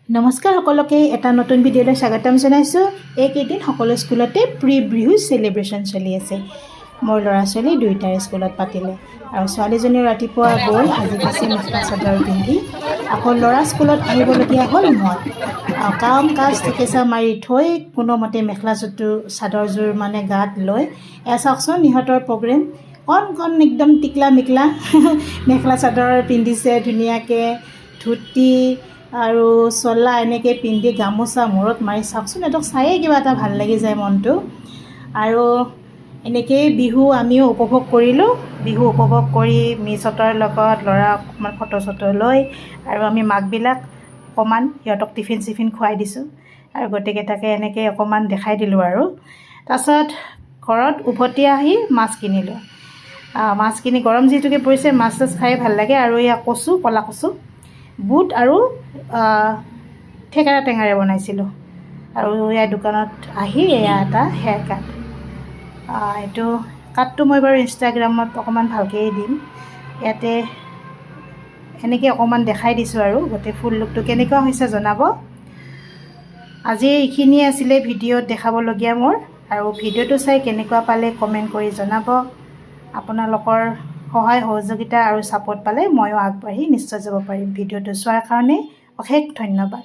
নমস্কাৰ সকলোকে এটা নতুন ভিডিঅ'লৈ স্বাগতম জনাইছোঁ। এইকেইদিন সকলো স্কুলতে প্ৰি বিহু চেলিব্ৰেশ্যন চলি আছে। মোৰ ল'ৰা ছোৱালী দুয়োটাই স্কুলত পাতিলে আৰু ছোৱালীজনীও ৰাতিপুৱা গ'ল সাজি কাচি মেখেলা চাদৰ পিন্ধি। আকৌ ল'ৰা স্কুলত আহিবলগীয়া হ'ল মই কাম কাজ ঠেকেচা মাৰি থৈ কোনোমতে মেখেলা চাদৰযোৰ মানে গাত লৈ চাওকচোন ইহঁতৰ প্ৰগ্ৰেম কণ একদম টিকলা মিকলা মেখেলা চাদৰ পিন্ধিছে ধুনীয়াকৈ, ধুতি আৰু চলা এনেকৈ পিন্ধি গামোচা মূৰত মাৰি চাওকচোন, সিহঁতক চায়েই কিবা এটা ভাল লাগি যায় মনটো। আৰু এনেকৈয়ে বিহু আমিও উপভোগ কৰিলোঁ। বিহু উপভোগ কৰি মিছহঁতৰ লগত ল'ৰা অকণমান ফটো চটো লৈ আৰু আমি মাকবিলাক অকণমান সিহঁতক টিফিন চিফিন খুৱাই দিছোঁ আৰু গোটেইকেইটাকে এনেকৈ অকণমান দেখাই দিলোঁ আৰু। তাৰপাছত ঘৰত উভতি আহি মাছ কিনিলোঁ। মাছ কিনি গৰম যিহেতুকে পৰিছে মাছ চাছ খাই ভাল লাগে। আৰু এয়া কচু, ক'লা কচু, বুট আৰু থেকেৰা টেঙাৰে বনাইছিলোঁ। আৰু এয়া দোকানত আহি এয়া এটা হেয়াৰ কাট। এইটো কাটটো মই বাৰু ইনষ্টাগ্ৰামত অকণমান ভালকৈয়ে দিম। ইয়াতে এনেকৈ অকণমান দেখাই দিছোঁ আৰু গোটেই ফুল লুকটো কেনেকুৱা হৈছে জনাব। আজি এইখিনিয়ে আছিলে ভিডিঅ'ত দেখাবলগীয়া মোৰ। আৰু ভিডিঅ'টো চাই কেনেকুৱা পালে কমেণ্ট কৰি জনাব। আপোনালোকৰ সহায় সহযোগিতা আৰু ছাপোৰ্ট পালে ময়ো আগবাঢ়ি নিশ্চয় যাব পাৰিম। ভিডিঅ'টো চোৱাৰ কাৰণে অশেষ ধন্যবাদ।